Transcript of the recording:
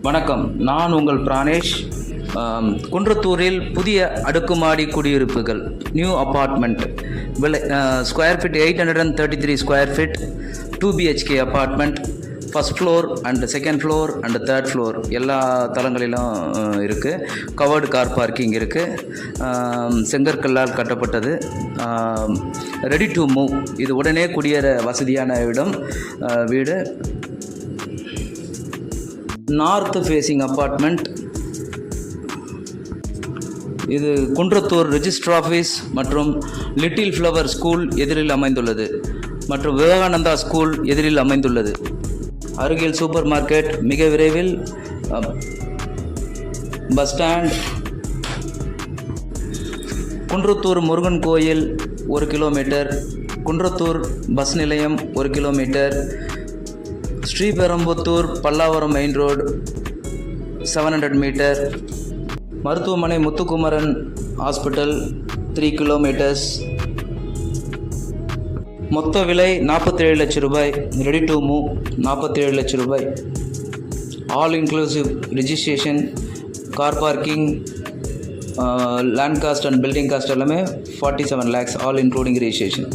வணக்கம், நான் உங்கள் பிரானேஷ். குன்றத்தூரில் புதிய அடுக்குமாடி குடியிருப்புகள், நியூ அப்பார்ட்மெண்ட், விலை square feet 833 square feet, 2 BHK apartment, first floor and second floor and third floor எல்லா தளங்களிலும் இருக்குது. கவர்டு கார் பார்க்கிங் இருக்குது. செங்கற்கல்லால் கட்டப்பட்டது. Ready to move. இது உடனே குடியேற வசதியான வீடு. North facing apartment. இது குன்றத்தூர் ரெஜிஸ்டர் ஆஃபீஸ் மற்றும் லிட்டில் ஃப்ளவர் ஸ்கூல் எதிரில் அமைந்துள்ளது மற்றும் விவேகானந்தா ஸ்கூல் எதிரில் அமைந்துள்ளது. அருகில் சூப்பர் மார்க்கெட், மிக விரைவில் பஸ் ஸ்டாண்ட். குன்றத்தூர் முருகன் கோயில் 1 கிலோமீட்டர், குன்றத்தூர் பஸ் நிலையம் 1 kilometre, Sriperumbudur Pallavaram main road 700 metre, மருத்துவமனை முத்துக்குமரன் ஹாஸ்பிட்டல் 3 கிலோமீட்டர்ஸ். மொத்த விலை 47 லட்சம் ரூபாய். ரெடி டு மூவ் 47 லட்சம் ரூபாய். All inclusive registration, car parking, land cost and building cost எல்லாமே 47 lakhs, ஆல் இன்க்ளூடிங் ரிஜிஸ்ட்ரேஷன்.